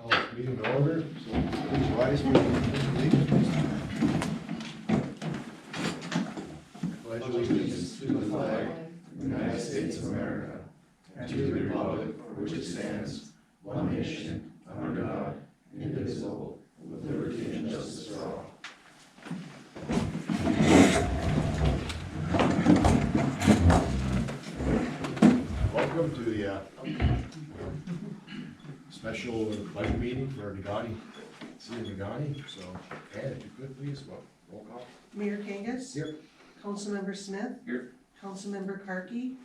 Call this meeting to order, so please rise for the allegiance. Pledge allegiance to the flag of the United States of America and to the republic for which it stands, one nation, under God, indivisible, with liberty and justice for all. Welcome to the special budget meeting for Nagani, City of Nagani. So, Ann, if you could please, roll call. Mayor Kangas? Here. Councilmember Smith? Here. Councilmember Karki?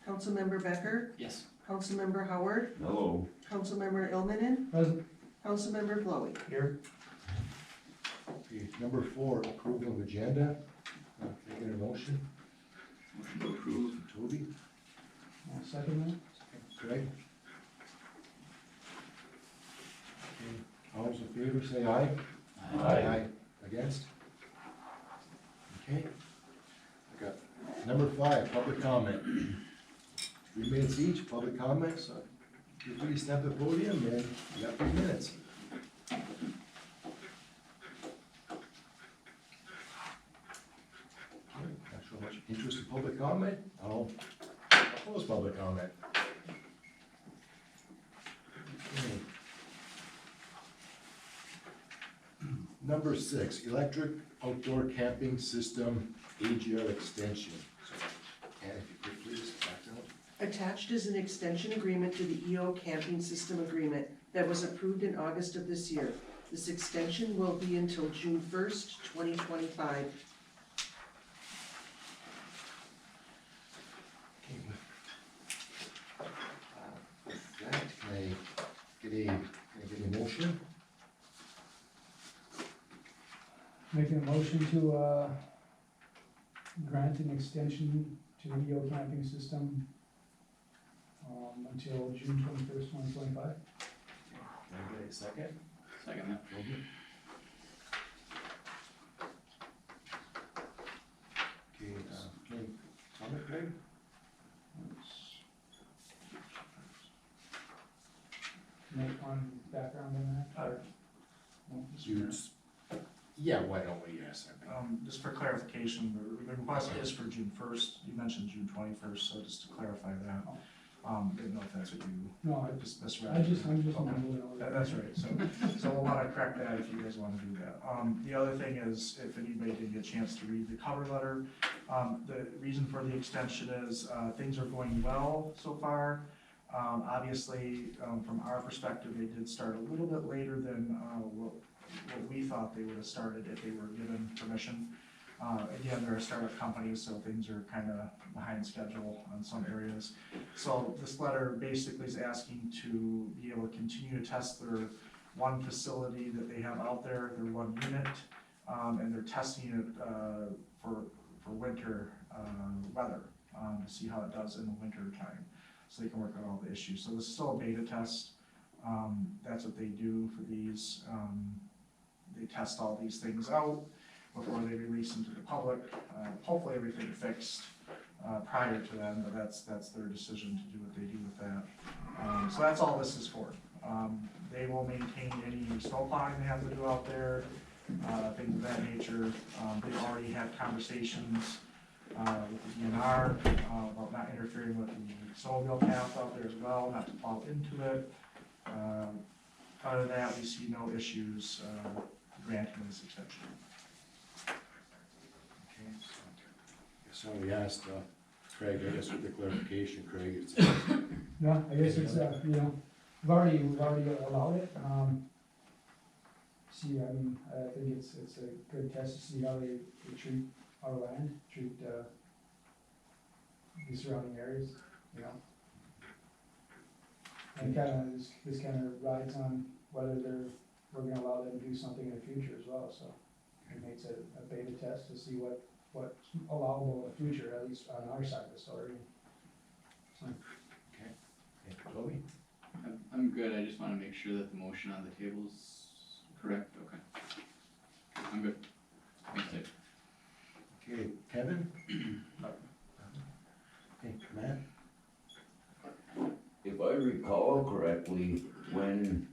Councilmember Becker? Yes. Councilmember Howard? Hello. Councilmember Ilmanen? Present. Councilmember Flowey? Here. Okay, number 4, approval of agenda. Taking a motion. Motion to approve. Toby, Second Craig. Okay, all those in favor say aye. Aye. Against? Okay. I got number 5, public comment. 3 minutes each, public comments. Feel free to step to the podium and you got 3 minutes. Okay, not sure much interest in public comment. I'll close public comment. Okay. Number 6, electric outdoor camping system AGL extension. So, Ann, if you could please back up. Attached is an extension agreement to the EO camping system agreement that was approved in August of this year. This extension will be until June 1st, 2025. Okay, with that, can I get a motion? Making a motion to, grant an extension to the EO camping system, until June 21st, 2025. Can I get a second? Second that. Toby? Okay, can you comment, Craig? Make one background on that, or? No? Yeah, why don't we, yes, I think. Just for clarification, the request is for June 1st, you mentioned June 21st, so just to clarify that. Didn't know if that's what you, No, just I'm just Okay. moving over. That's right, so we'll want to correct that if you guys want to do that. The other thing is, if anybody didn't get a chance to read the cover letter, the reason for the extension is, things are going well so far. Obviously, from our perspective, they did start a little bit later than, what we thought they would have started if they were given permission. Again, they're a startup company, so things are kind of behind schedule on some areas. So this letter basically is asking to be able to continue to test their one facility that they have out there, their one unit, and they're testing it for winter weather, to see how it does in the winter time, so they can work out all the issues. So this is still a beta test. That's what they do for these. They test all these things out before they release them to the public. Hopefully everything fixed prior to then, but that's their decision to do what they do with that. So that's all this is for. They will maintain any snow plowing they have to do out there, things of that nature. They've already had conversations with the DNR about not interfering with the snowmobile path out there as well, not to plow into it. Other than that, we see no issues granting this extension. Okay, so we asked Craig, I guess with the clarification, Craig, it's, No, I guess it's, we've already allowed it, see, I mean, I think it's a good test to see how they treat our land, treat, the surrounding areas, you know? And this kind of rides on whether we're gonna allow them to do something in the future as well, so it makes it a beta test to see what's allowable in the future, at least on our side of the story. So, okay. Thank you, Toby. I'm good, I just want to make sure that the motion on the table is correct, okay. I'm good. Thanks, Dave. Okay, Kevin? Okay, Matt? If I recall correctly, when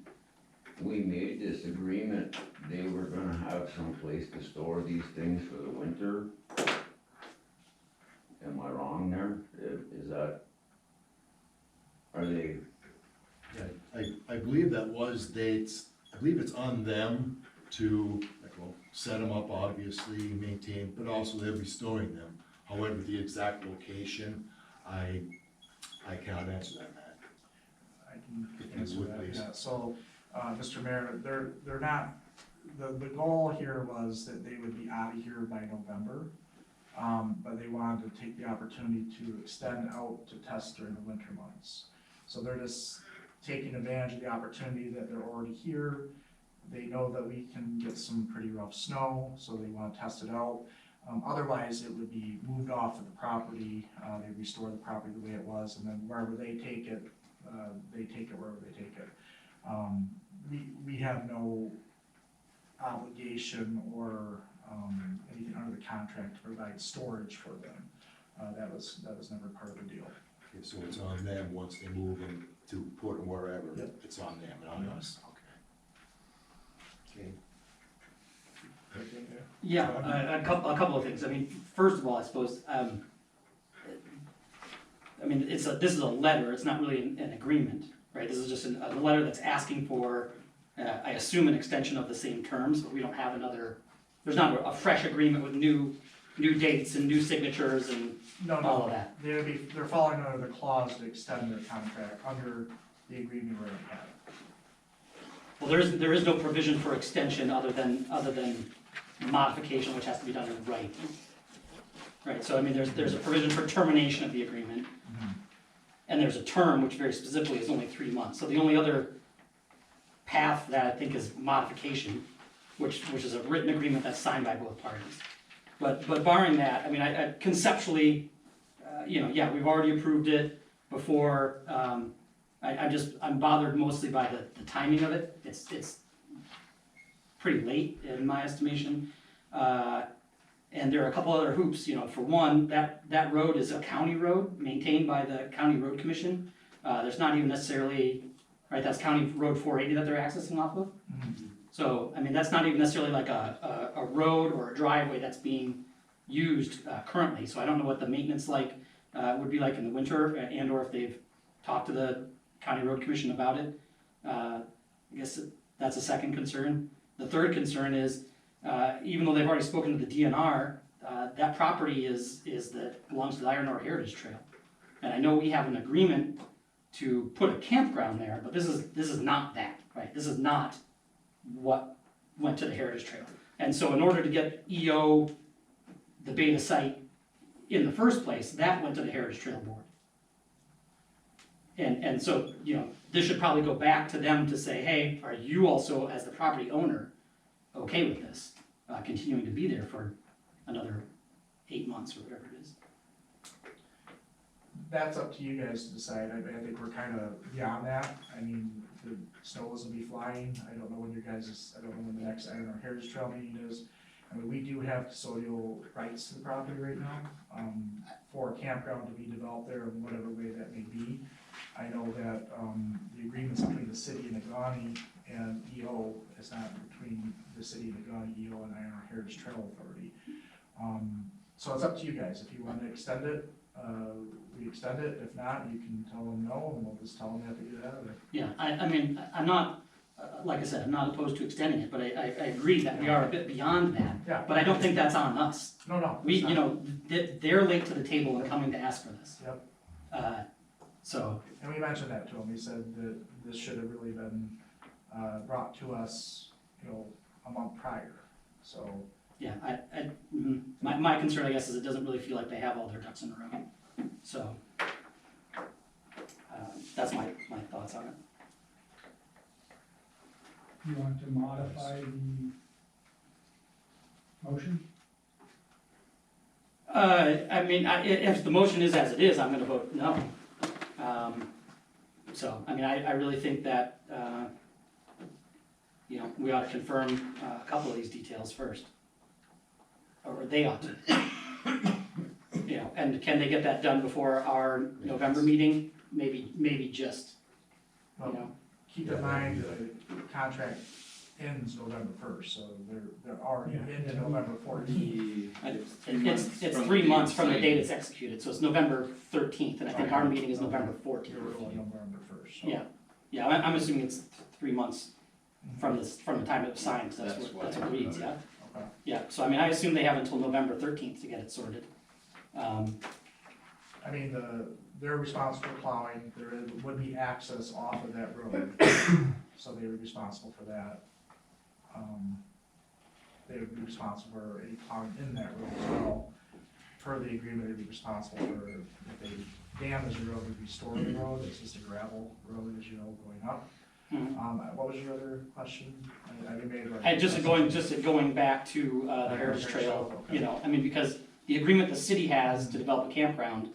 we made this agreement, they were gonna have some place to store these things for the winter. Am I wrong there? Is that? Are they, Yeah, I believe that was dates, I believe it's on them to, like, well, set them up, obviously, maintain, but also they'll be storing them. However, the exact location, I cannot answer that, Matt. I can If you answer would, that, please. yeah, so, Mr. Mayor, they're not, the goal here was that they would be out of here by November. But they wanted to take the opportunity to extend out to test during the winter months. So they're just taking advantage of the opportunity that they're already here. They know that we can get some pretty rough snow, so they wanna test it out. Otherwise, it would be moved off of the property, they restore the property the way it was, and then wherever they take it wherever they take it. We have no obligation or, anything under the contract to provide storage for them. That was never part of the deal. Okay, so it's on them once they move them to put them wherever, Yep. it's on them and on us, okay. Okay. Anything there? Yeah, a couple of things. I mean, first of all, I suppose, I mean, this is a letter, it's not really an agreement, right? This is just a letter that's asking for, I assume, an extension of the same terms, but we don't have there's not a fresh agreement with new dates and new signatures and No, all of no, that. they're falling under the clause to extend their contract under the agreement we already have. Well, there is no provision for extension other than modification, which has to be done in writing. Right, so I mean, there's a provision for termination of the agreement, and there's a term which very specifically is only 3 months. So the only other path that I think is modification, which is a written agreement that's signed by both parties. But barring that, I mean, I conceptually, yeah, we've already approved it before. I'm bothered mostly by the timing of it. It's pretty late in my estimation. And there are a couple other hoops, for one, that road is a county road maintained by the County Road Commission. There's not even necessarily, right, that's County Road 480 that they're accessing off of. So, I mean, that's not even necessarily like a road or a driveway that's being used currently. So I don't know what the maintenance would be like in the winter, and or if they've talked to the County Road Commission about it. I guess that's a second concern. The third concern is, even though they've already spoken to the DNR, that property belongs to the Iron Ore Heritage Trail. And I know we have an agreement to put a campground there, but this is not that, right? This is not what went to the Heritage Trail. And so in order to get EO, the beta site, in the first place, that went to the Heritage Trail Board. And so, this should probably go back to them to say, hey, are you also, as the property owner, okay with this, continuing to be there for another 8 months or whatever it is? That's up to you guys to decide. I think we're kind of beyond that. I mean, the snow isn't be flying. I don't know when I don't know when the next Iron Ore Heritage Trail meeting is. I mean, we do have custodial rights to the property right now, for a campground to be developed there in whatever way that may be. I know that, the agreements between the city of Negaunee and EO is not between the city of Negaunee, EO, and Iron Ore Heritage Trail Authority. So it's up to you guys. If you want to extend it, we extend it. If not, you can tell them no, and we'll just tell them they have to get it out of there. Yeah, I mean, I'm not, like I said, I'm not opposed to extending it, but I agree that we are a bit beyond that. Yeah. But I don't think that's on us. No. We, it's not. they're late to the table in coming to ask for this. Yep. So, And we mentioned that to him. We said that this should have really been, brought to us, a month prior, so. yeah, my concern, I guess, is it doesn't really feel like they have all their ducks in a row. So, that's my thoughts on it. You want to modify the motion? I mean, if the motion is as it is, I'm gonna vote no. So, I mean, I really think that, we ought to confirm a couple of these details first. Or they ought to. And can they get that done before our November meeting? Maybe just, Well, keep in mind, the contract ends November first, so they're already into November 14th. It's 3 months from the date it's executed, so it's November 13th, and I think our meeting is November You're 14th. really November 1st, so. Yeah, yeah, I'm assuming it's 3 months from the time it was signed, 'cause that's what it reads, yeah? Okay. Yeah, so I mean, I assume they have until November 13th to get it sorted. I mean, they're responsible for plowing, there would be access off of that road, so they would be responsible for that. They would be responsible for any plowing in that road as well. Per the agreement, they'd be responsible for, if they damage the road, they'd restore the road, it's just a gravel road, as you know, going up. Mhm. What was your other question? I made it. Just going back to the Heritage Trail, you know, I mean, because the agreement the city has to develop a campground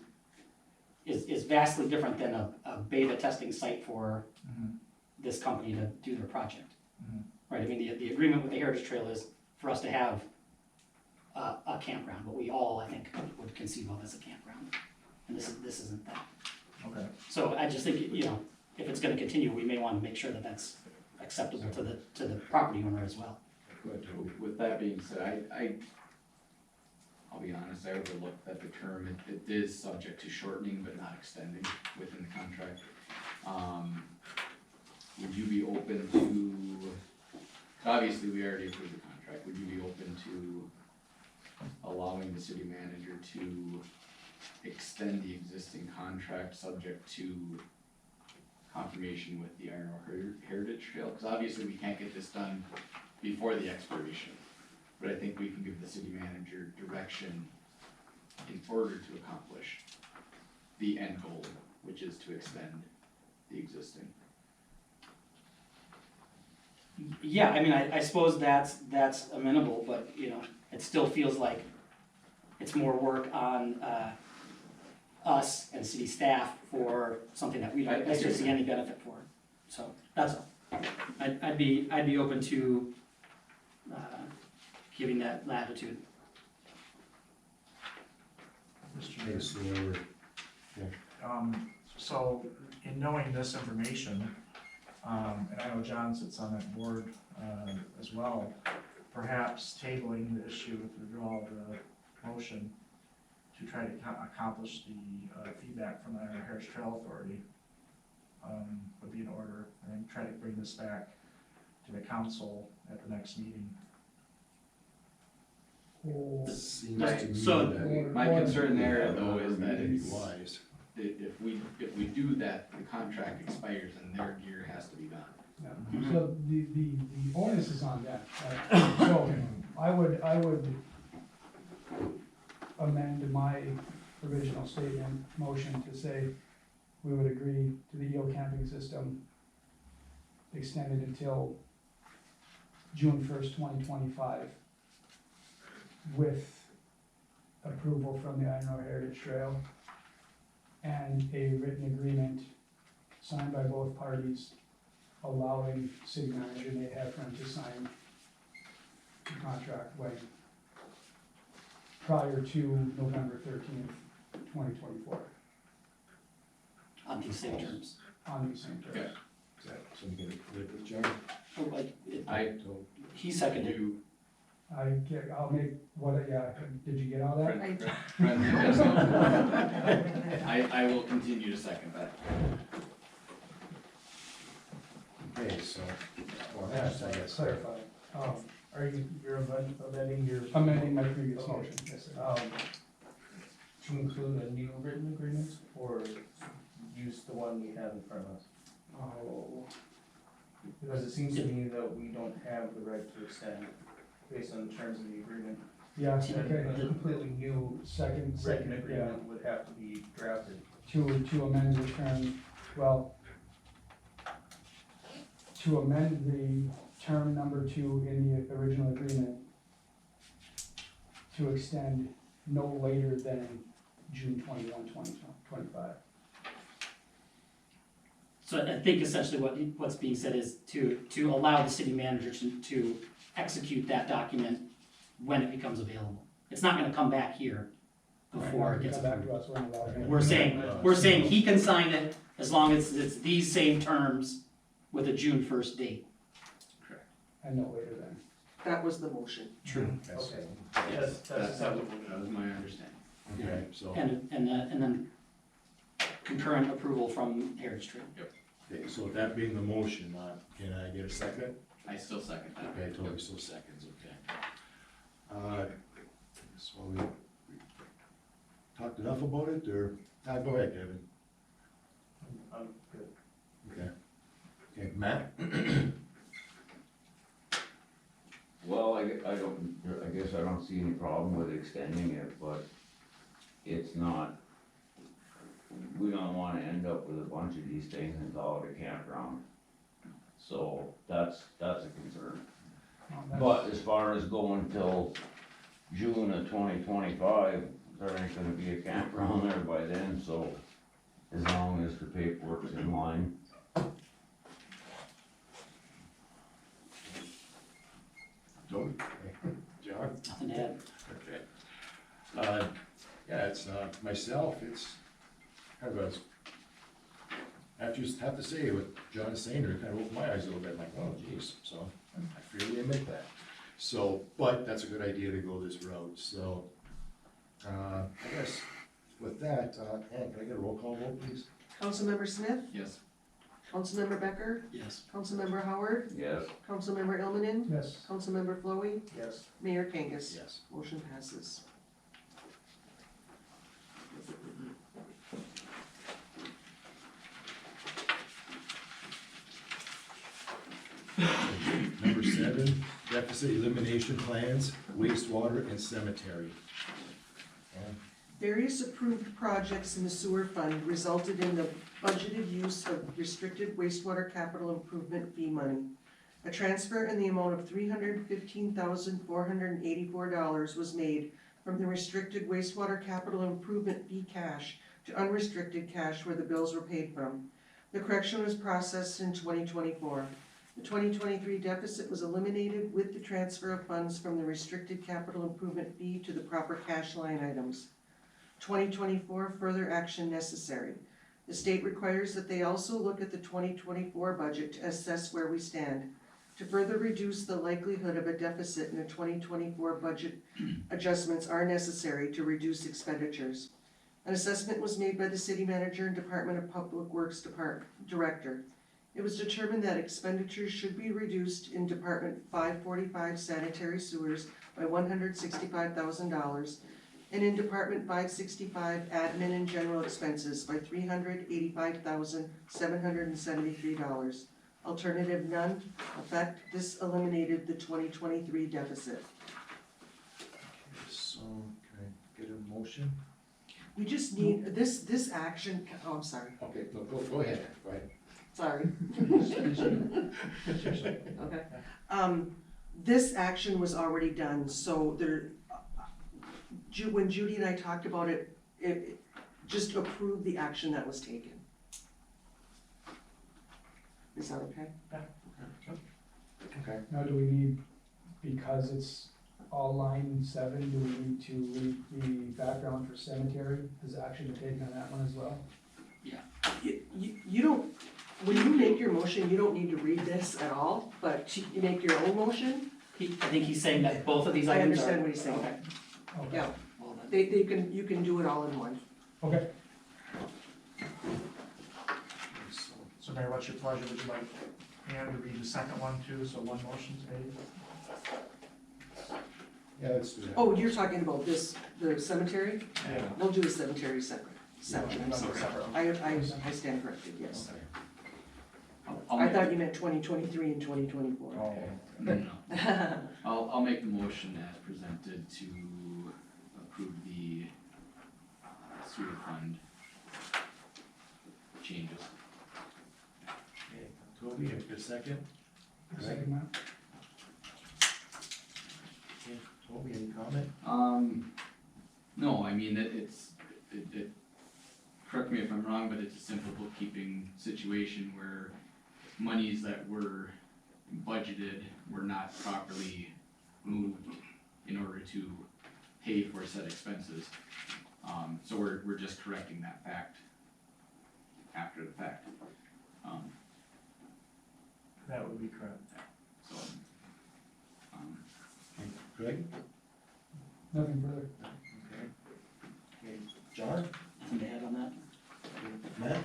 is vastly different than a beta testing site for Mhm. this company to do their project. Mhm. Right, I mean, the agreement with the Heritage Trail is for us to have a campground, what we all, I think, would conceive of as a campground. And this isn't that. Okay. So I just think, you know, if it's gonna continue, we may wanna make sure that that's acceptable to the property owner as well. But with that being said, I'll be honest, I overlooked that the term, it is subject to shortening but not extending within the contract. Would you be open to, obviously, we already approved the contract, would you be open to allowing the city manager to extend the existing contract subject to confirmation with the Iron Ore Heritage Trail? Because obviously we can't get this done before the expiration, but I think we can give the city manager direction in order to accomplish the end goal, which is to extend the existing. Yeah, I mean, I suppose that's amenable, but, you know, it still feels like it's more work on, us and city staff for something that we I don't necessarily see any benefit for, so, that's all. I'd be open to, giving that latitude. Mr. Mayor. So, in knowing this information, and I know John sits on that board, as well, perhaps tabling the issue with withdrawal of the motion to try to accomplish the, feedback from the Iron Heritage Trail Authority, would be in order, and then try to bring this back to the council at the next meeting. Seems Right, to me so- that My concern there though is that maybe it's, wise. if we do that, the contract expires and their gear has to be gone. Yeah. So the onus is on them, right? So I would amend my original statement, motion to say we would agree to the EO camping system extended until June 1st, 2025, with approval from the Iron Ore Heritage Trail and a written agreement signed by both parties allowing city manager Nate Heffron to sign the contract when, prior to November 13th, 2024, On these same terms. on these same terms. Okay. Is that something to click with John? Oh, like, So, he seconded. I'll make, did you get all that? I will continue to second that. okay, so, well, that's, I guess. Clarify. You're amending your, Amending my previous motion, yes, sir. to include a new written agreement, or use the one we have in front of us? Oh, Because it seems to me that we don't have the right to extend based on the terms of the agreement. yeah, And okay. a completely new Second, written yeah, agreement would have to be drafted. to amend the term, well, to amend the term number 2 in the original agreement to extend no later than June 21, 2025. So I think essentially what's being said is to allow the city manager to execute that document when it becomes available. It's not gonna come back here before it gets Come back approved. to us when allowed. We're saying he can sign it as long as it's these same terms with a June first date. And no later than. That was the motion. True. Okay. Yes, That's that acceptable. was my understanding. Okay, so, And then concurrent approval from Heritage Trail. okay, so with that being the motion, can I get a second? I still second that. Okay, Toby, so seconds, okay. So we talked enough about it, or, go ahead, Kevin. I'm good. Okay. Okay, Matt? Well, I guess I don't see any problem with extending it, but it's not, we don't wanna end up with a bunch of these things and call it a campground. So that's a concern. But as far as going till June of 2025, there ain't gonna be a campground there by then, so as long as the paperwork's in line. Toby? John? Nothing to add. Okay. Yeah, it's, myself, it's kind of I have to say, what John is saying, it kind of opened my eyes a little bit, like, oh geez, so I freely admit that. So, but that's a good idea to go this route, so, I guess with that, Ann, can I get a roll call vote, please? Councilmember Smith, Yes. Councilmember Becker, Yes. Councilmember Howard, Yes. Councilmember Ilmanen, Yes. Councilmember Flowey, Yes. Mayor Kangas. Yes. Motion passes. Number 7, deficit elimination plans, wastewater and cemetery. Ann? Various approved projects in the sewer fund resulted in the budgeted use of restricted wastewater capital improvement fee money. A transfer in the amount of $315,484 was made from the restricted wastewater capital improvement fee cash to unrestricted cash where the bills were paid from. The correction was processed in 2024. The 2023 deficit was eliminated with the transfer of funds from the restricted capital improvement fee to the proper cash line items. 2024, further action necessary. The state requires that they also look at the 2024 budget to assess where we stand. To further reduce the likelihood of a deficit in the 2024 budget, adjustments are necessary to reduce expenditures. An assessment was made by the city manager and Department of Public Works Director. It was determined that expenditures should be reduced in Department 545 sanitary sewers by $165,000 and in Department 565 admin and general expenses by $385,773. Alternative none effect. This eliminated the 2023 deficit. So, can I get a motion? We just need, this action, oh, I'm sorry, Okay, no, go ahead, go ahead. sorry. Okay. This action was already done, so there, when Judy and I talked about it, it just approved the action that was taken. Is that okay? Okay. Now, do we need, because it's all line 7, do we need to read the background for cemetery? Is action to take on that one as well? You don't, when you make your motion, you don't need to read this at all, but you make your own motion. I think he's saying that both of these I items are. understand what he's saying. Okay. Okay. Yeah, Well, then- you can do it all in one. Okay. So Mayor, what's your pleasure? Would you like Ann to read the second one too, so one motion's made? Yeah, let's do that. Oh, you're talking about this, the cemetery? Yeah. We'll do the cemetery separate. Separate, I'm sorry. Separate. I stand corrected, yes. I'll I make- thought you meant 2023 and 2024. Oh, No. I'll make the motion as presented to approve the sewer fund changes. Okay, Toby, have a second? Second that? Okay, Toby, any comment? No, I mean, correct me if I'm wrong, but it's a simple bookkeeping situation where monies that were budgeted were not properly moved in order to pay for said expenses. So we're just correcting that fact after the fact. That would be correct. So, Greg? Nothing further. Okay, John? Nothing to add on that? Matt?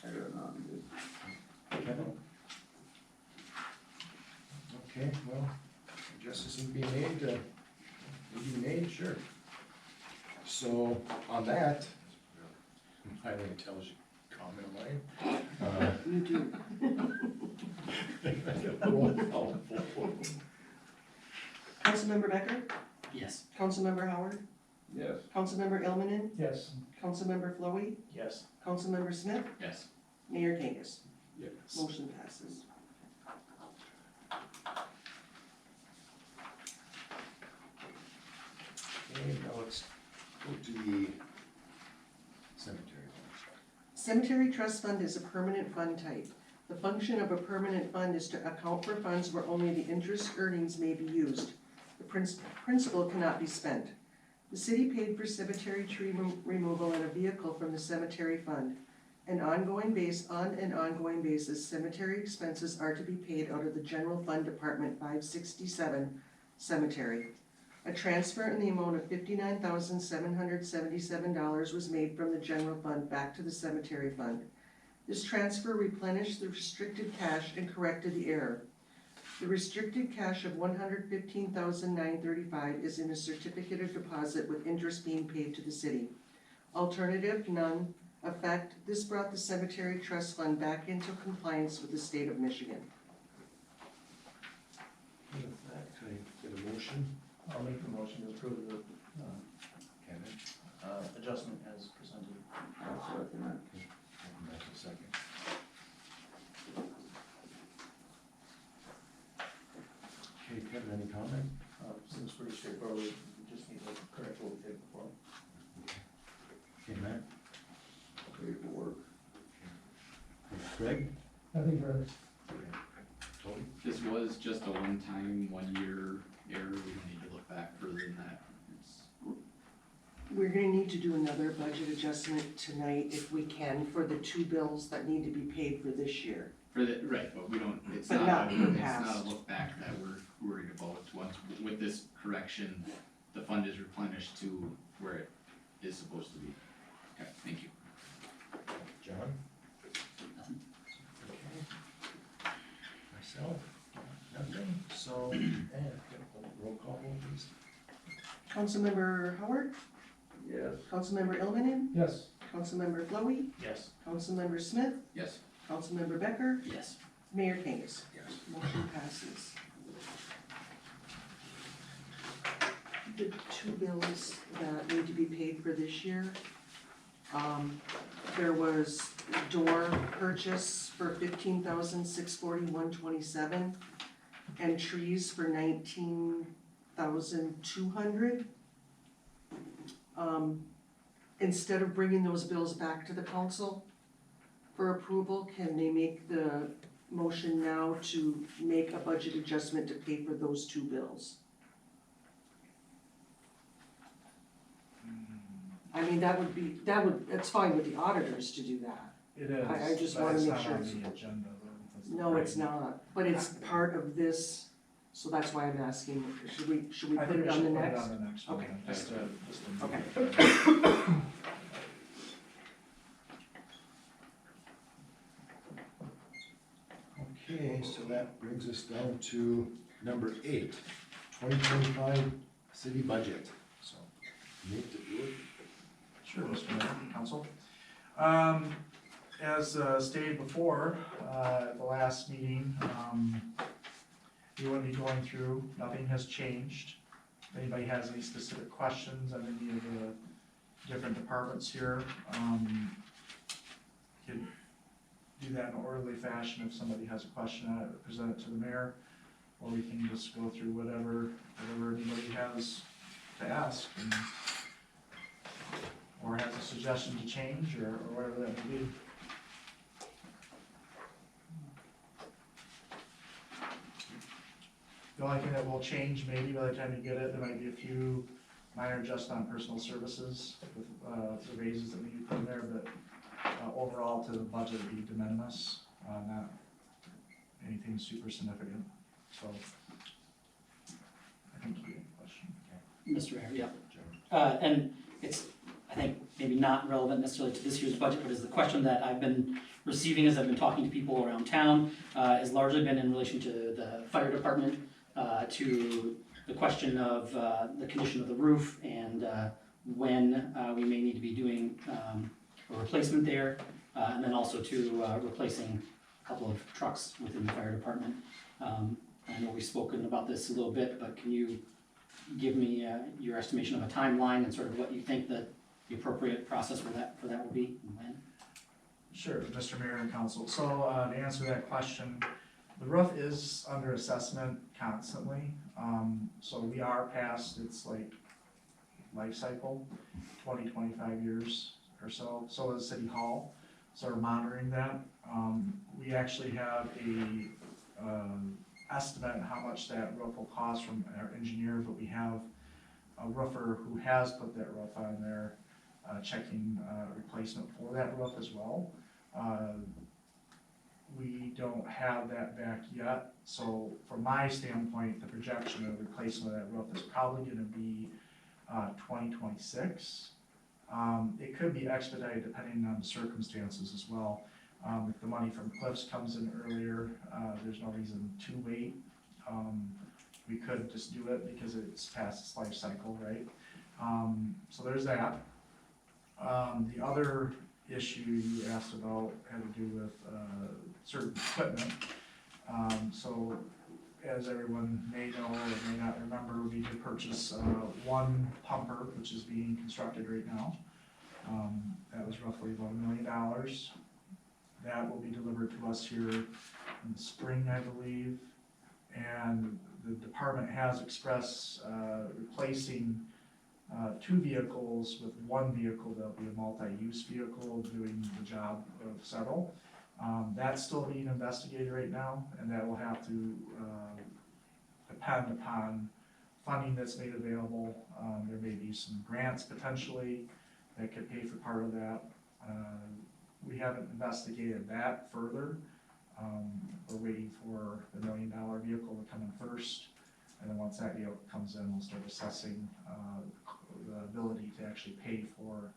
I don't know, I'm just- Kevin? Okay, well, adjustments need to be made, sure. So, on that, highly intelligent comment of mine. You do. Roll call vote. Councilmember Becker? Yes. Councilmember Howard? Yes. Councilmember Ilmenin? Yes. Councilmember Flowey? Yes. Councilmember Smith? yes. Mayor Kangas? Yes. Motion passes. Okay, now let's go to the cemetery. Cemetery trust fund is a permanent fund type. The function of a permanent fund is to account for funds where only the interest earnings may be used. The principal cannot be spent. The city paid for cemetery tree removal in a vehicle from the cemetery fund. On an ongoing basis, cemetery expenses are to be paid out of the general fund department 567 cemetery. A transfer in the amount of $59,777 was made from the general fund back to the cemetery fund. This transfer replenished the restricted cash and corrected the error. The restricted cash of $115,935 is in a certificate of deposit with interest being paid to the city. Alternative, none. Effect, this brought the cemetery trust fund back into compliance with the state of Michigan. With that, can I get a motion? I'll make the motion to approve the, Kevin? adjustment as presented. I'll second that. That's a second. Okay, Kevin, any comment? Seems pretty straightforward, we just need to correct what we did before. Okay, Matt? Paperwork. Greg? Nothing further. Tony? This was just a one-time, one-year error, we don't need to look back further than that. It's- We're gonna need to do another budget adjustment tonight if we can for the two bills that need to be paid for this year. For the, right, but we don't, it's But not, not for it's past. not a look back that we're worried about. Once, with this correction, the fund is replenished to where it is supposed to be. Okay, thank you. John? Okay. Myself? Nothing, so, roll call vote, please. Councilmember Howard? Yes. Councilmember Ilmenin? Yes. Councilmember Flowey? Yes. Councilmember Smith? Yes. Councilmember Becker? Yes. Mayor Kangas? Yes. Motion passes. The two bills that need to be paid for this year, there was door purchase for $15,641.27 and trees for $19,200. Instead of bringing those bills back to the council for approval, can they make the motion now to make a budget adjustment to pay for those two bills? I mean, it's fine with the auditors to do that. It is. I just but wanna it's make not sure on it's- the agenda though. That's the No, it's problem. not, but it's part of this, so that's why I'm asking, should we I put think it we on should the put it next? on the next one, Okay. just to. Okay. Okay, so that brings us down to number 8, 2025 city budget. So, Nate, to do it? Sure, Mr. Mayor, Council. As stated before, at the last meeting, you wouldn't be going through, nothing has changed. If anybody has any specific questions on any of the different departments here, could do that in an orderly fashion. If somebody has a question on it, present it to the mayor, or we can just go through whatever anybody has to ask, and or has a suggestion to change, or whatever that may be. The only thing that will change maybe by the time you get it, there might be a few minor adjustments on personal services with the raises that we need to put in there, but overall to the budget would be de minimis, anything super significant, so. I think you had a question. Mr. Mayor, yeah. And it's, I think, maybe not relevant necessarily to this year's budget, but is the question that I've been receiving as I've been talking to people around town, has largely been in relation to the fire department, to the question of the condition of the roof and when we may need to be doing a replacement there, and then also to replacing a couple of trucks within the fire department. I know we've spoken about this a little bit, but can you give me your estimation of a timeline and sort of what you think that the appropriate process for that will be and when? Sure, Mr. Mayor and Council. So to answer that question, the roof is under assessment constantly. So we are past its like life cycle, 25 years or so. So is City Hall. So we're monitoring that. We actually have a estimate on how much that roof will cost from our engineer, but we have a roofer who has put that roof on there, checking replacement for that roof as well. We don't have that back yet, so from my standpoint, the projection of replacement of that roof is probably gonna be 2026. It could be expedited depending on the circumstances as well. If the money from Cliffs comes in earlier, there's no reason to wait. We could just do it because it's past its life cycle, right? So there's that. The other issue you asked about had to do with certain equipment. So as everyone may know or may not remember, we did purchase one pumper, which is being constructed right now. That was roughly about $1 million. That will be delivered to us here in the spring, I believe. And the department has expressed replacing 2 vehicles with 1 vehicle that'll be a multi-use vehicle doing the job of several. That's still being investigated right now, and that will have to depend upon funding that's made available. There may be some grants potentially that could pay for part of that. We haven't investigated that further. We're waiting for the $1 million vehicle to come in first, and then once that vehicle comes in, we'll start assessing the ability to actually pay for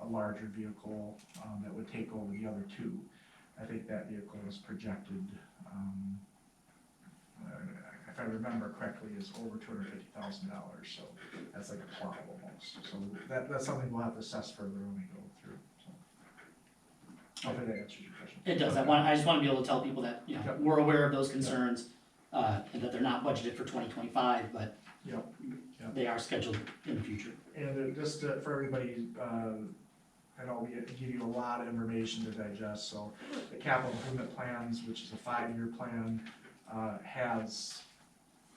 a larger vehicle that would take over the other 2. I think that vehicle is projected, if I remember correctly, is over $250,000, so that's like a plow almost. So that's something we'll have to assess further when we go through. Hopefully that answers your question. It does. I just want to be able to tell people that, you know, Yep. we're aware of those concerns, and that they're not budgeted for 2025, but Yep. Yep. they are scheduled in the future. And just for everybody, I know we give you a lot of information to digest, so the capital improvement plans, which is a 5-year plan, has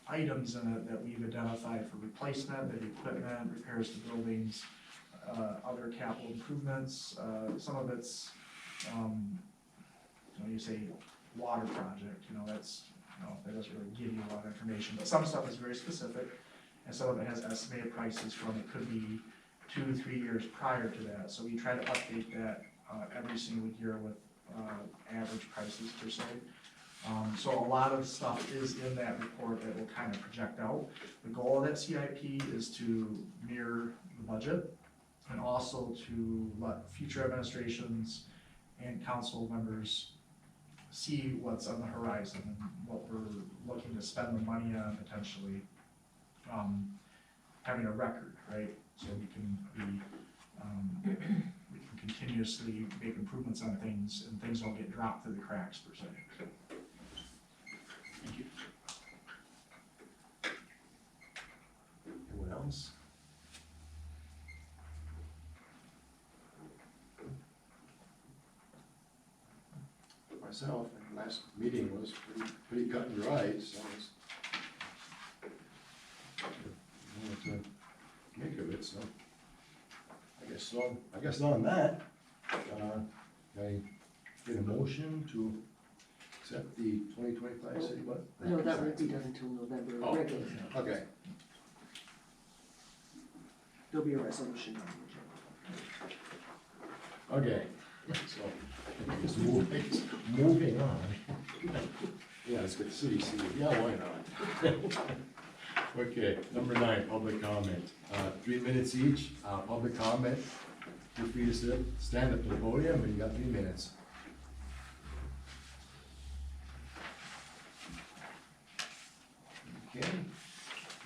items in it that we've identified for replacement, the equipment, repairs to buildings, other capital improvements. Some of it's, you say water project, that's, that doesn't really give you a lot of information, but some stuff is very specific, and some of it has estimated prices from, it could be 2-3 years prior to that, so we try to update that every single year with average prices per se. So a lot of stuff is in that report that will kind of project out. The goal of that CIP is to mirror the budget and also to let future administrations and council members see what's on the horizon and what we're looking to spend the money on potentially, having a record, right? So we can continuously make improvements on things and things don't get dropped through the cracks per se. Thank you. Anyone else? Myself, last meeting was pretty cut and dried, so it's what to make of it, so. I guess on that, I get a motion to accept the 2025 city budget. No, that won't be done until November, Oh. regular. Okay, There'll be a resolution. okay, so, moving on. Yeah, let's get the city seated. Yeah, why not? Okay, number 9, public comment. 3 minutes each, public comment. Feel free to stand up to the podium, and you got 3 minutes. Okay,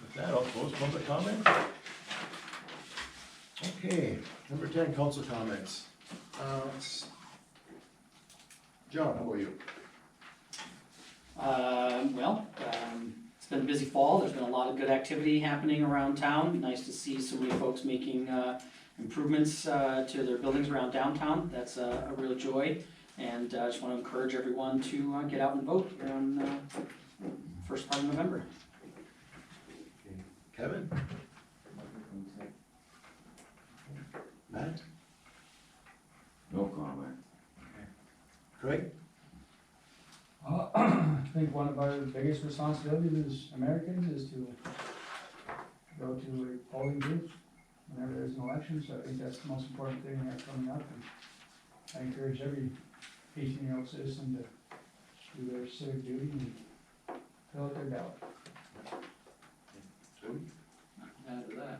with that, I'll close public comment. Okay, number 10, council comments. John, how about you? It's been a busy fall, there's been a lot of good activity happening around town, nice to see so many folks making, improvements, to their buildings around downtown, that's a real joy. And I just wanna encourage everyone to, get out and vote here on, first part of November. Kevin? Matt? No comment. Craig? I think one of our biggest responsibilities as Americans is to go to a polling booth whenever there's an election, so I think that's the most important thing we have coming up. And I encourage every 18-year-old citizen to do their civic duty and fill out their ballot. Jody? Add to that.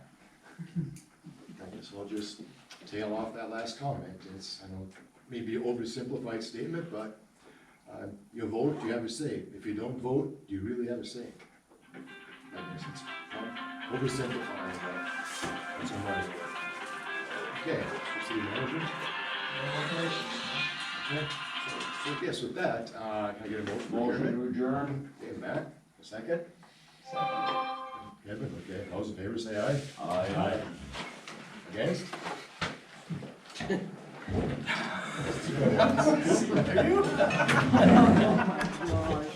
I guess I'll just tail off that last comment. It's, I know, maybe an oversimplified statement, but you vote, you have a say. If you don't vote, do you really have a say? I guess it's oversimplifying, but that's on my way. Okay, city manager? Okay, so I guess with that, can I get a motion? Motion to adjourn? Okay, Matt, a second? Kevin, okay, all those in favor say aye. Aye. Against? Oh my God.